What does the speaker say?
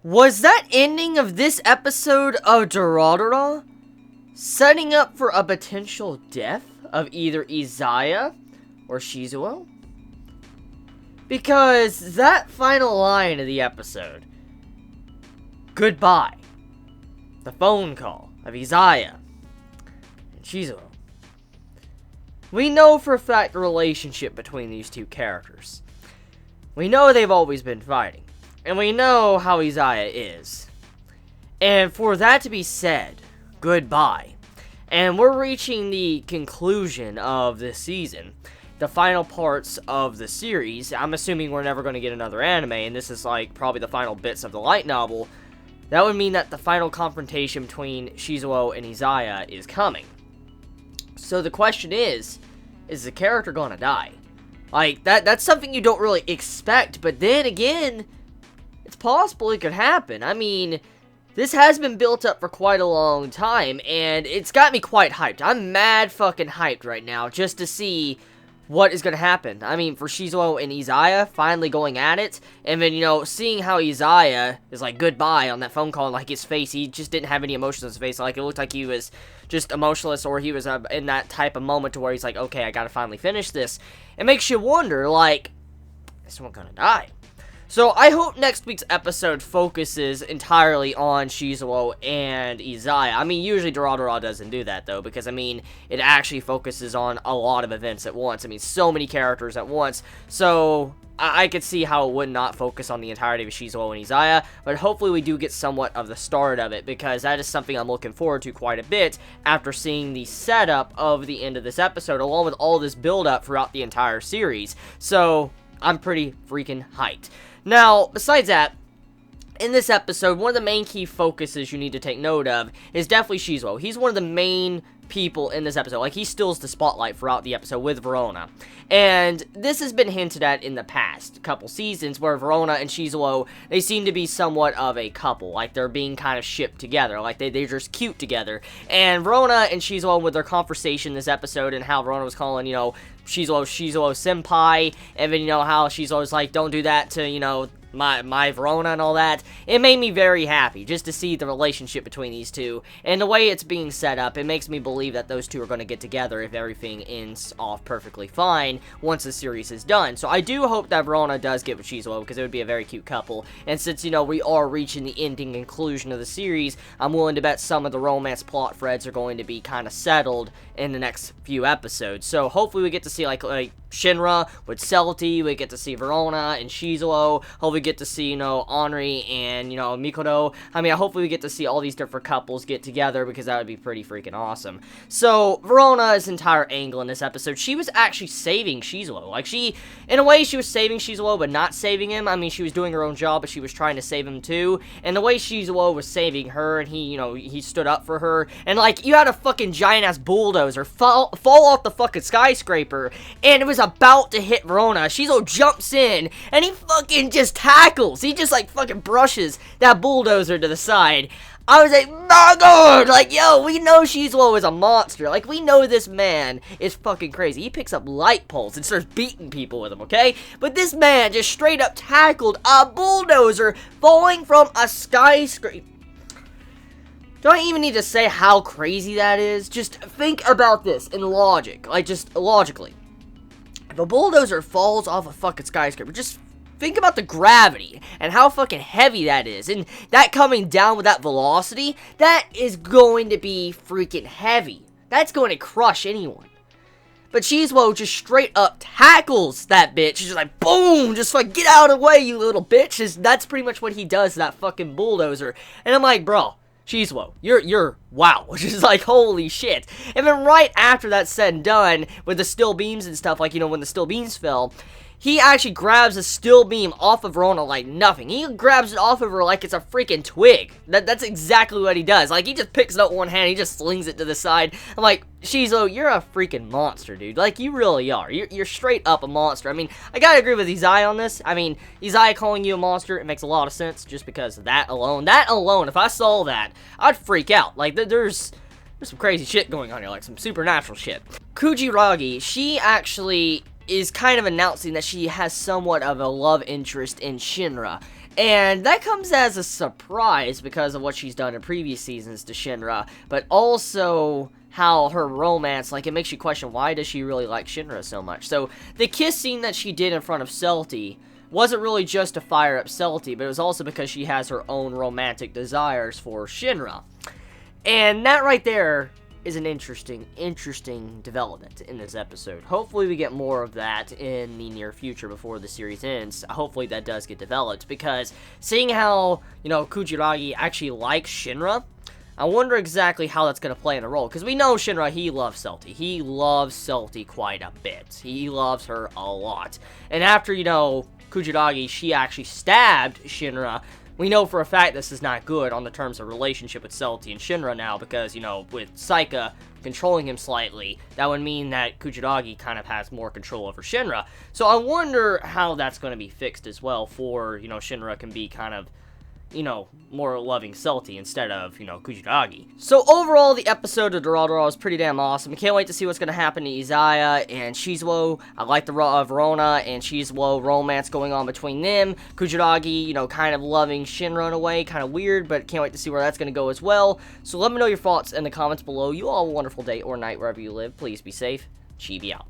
Was that ending of this episode of Durarara setting up for a potential death of either Izaya or Shizuo? Because that final line of the episode, goodbye, the phone call of Izaya and Shizuo, we know for a fact the relationship between these two characters. We know they've always been fighting. And we know how Izaya is. And for that to be said, goodbye. And we're reaching the conclusion of this season. The final parts of the series. I'm assuming we're never going to get another anime, and this is like probably the final bits of the light novel. That would mean that the final confrontation between Shizuo and Izaya is coming. So the question is the character gonna die? Like, that's something you don't really expect, but then again, it's possible it could happen. I mean, this has been built up for quite a long time, and it's got me quite hyped. I'm mad fucking hyped right now, just to see what is gonna happen. I mean, for Shizuo and Izaya finally going at it, and then, you know, seeing how Izaya is like, goodbye on that phone call, and like his face, he just didn't have any emotions on his face. Like, it looked like he was just emotionless, or he was in that type of moment to where he's like, okay, I gotta finally finish this. It makes you wonder, like, is someone gonna die? So, I hope next week's episode focuses entirely on Shizuo and Izaya. I mean, usually Durarara doesn't do that, though, because, I mean, it actually focuses on a lot of events at once. I mean, so many characters at once, so I could see how it would not focus on the entirety of Shizuo and Izaya, but hopefully we do get somewhat of the start of it, because that is something I'm looking forward to quite a bit after seeing the setup of the end of this episode, along with all this build-up throughout the entire series. So, I'm pretty freaking hyped. Now, besides that, in this episode, one of the main key focuses you need to take note of is definitely Shizuo. He's one of the main people in this episode. Like, he steals the spotlight throughout the episode with Verona. And this has been hinted at in the past couple seasons, where Verona and Shizuo, they seem to be somewhat of a couple. Like, they're being kind of shipped together. Like, they're just cute together. And Verona and Shizuo, with their conversation this episode, and how Verona was calling, you know, Shizuo senpai, and then, you know, how Shizuo was like, don't do that to, you know, my Verona and all that. It made me very happy just to see the relationship between these two, and the way it's being set up, it makes me believe that those two are going to get together if everything ends off perfectly fine once the series is done. So I do hope that Verona does get with Shizuo, because it would be a very cute couple, and since, you know, we are reaching the ending conclusion of the series, I'm willing to bet some of the romance plot threads are going to be kind of settled in the next few episodes. So hopefully we get to see like Shinra with Celti, we get to see Verona and Shizuo, hopefully we get to see, you know, Henri and, you know, Mikoto. I mean, hopefully we get to see all these different couples get together, because that would be pretty freaking awesome. So, Verona's entire angle in this episode, she was actually saving Shizuo. Like, she, in a way, she was saving Shizuo, but not saving him. I mean, she was doing her own job, but she was trying to save him too. And the way Shizuo was saving her, and he, you know, he stood up for her, and like, you had a fucking giant-ass bulldozer fall off the fucking skyscraper, and it was about to hit Verona. Shizuo jumps in, and he fucking just tackles. He just, like, fucking brushes that bulldozer to the side. I was like, my god! Like, yo, we know Shizuo is a monster. Like, we know this man is fucking crazy. He picks up light poles and starts beating people with them, okay? But this man just straight up tackled a bulldozer falling from a skyscraper. Do I even need to say how crazy that is? Just think about this in logic. Like, just logically. If a bulldozer falls off a fucking skyscraper, just think about the gravity and how fucking heavy that is. And that coming down with that velocity, that is going to be freaking heavy. That's going to crush anyone. But Shizuo just straight up tackles that bitch. He's just like, boom, just like, get out of the way, you little bitch. That's pretty much what he does to that fucking bulldozer. And I'm like, bro, Shizuo, you're wow, which is like, holy shit. And then right after that's said and done, with the steel beams and stuff, like, you know, when the steel beams fell, he actually grabs a steel beam off of Verona like nothing. He grabs it off of her like it's a freaking twig. That's exactly what he does. Like, he just picks it up with one hand, he just slings it to the side. I'm like, Shizuo, you're a freaking monster, dude. Like, you really are. You're straight up a monster. I mean, I gotta agree with Izaya on this. I mean, Izaya calling you a monster, it makes a lot of sense, just because that alone, if I saw that, I'd freak out. Like, there's some crazy shit going on here, like some supernatural shit. Kujiragi, she actually is kind of announcing that she has somewhat of a love interest in Shinra. And that comes as a surprise because of what she's done in previous seasons to Shinra, but also how her romance, like, it makes you question, why does she really like Shinra so much? So, the kiss scene that she did in front of Celti wasn't really just to fire up Celti, but it was also because she has her own romantic desires for Shinra. And that right there is an interesting development in this episode. Hopefully we get more of that in the near future before the series ends. Hopefully that does get developed, because seeing how, Kujiragi actually likes Shinra, I wonder exactly how that's going to play in a role, because we know Shinra, he loves Celti. He loves Celti quite a bit. He loves her a lot. And after, Kujiragi, she actually stabbed Shinra, we know for a fact this is not good on the terms of relationship with Celti and Shinra now, because, with Saika controlling him slightly, that would mean that Kujiragi kind of has more control over Shinra. So I wonder how that's going to be fixed as well for, Shinra can be kind of, more loving Celti instead of, Kujiragi. So overall, the episode of Durarara was pretty damn awesome. I can't wait to see what's going to happen to Izaya and Shizuo. I like the Verona and Shizuo romance going on between them. Kujiragi, kind of loving Shinra in a way, kind of weird, but can't wait to see where that's going to go as well. So let me know your thoughts in the comments below. You all have a wonderful day or night wherever you live. Please be safe. Chibi out.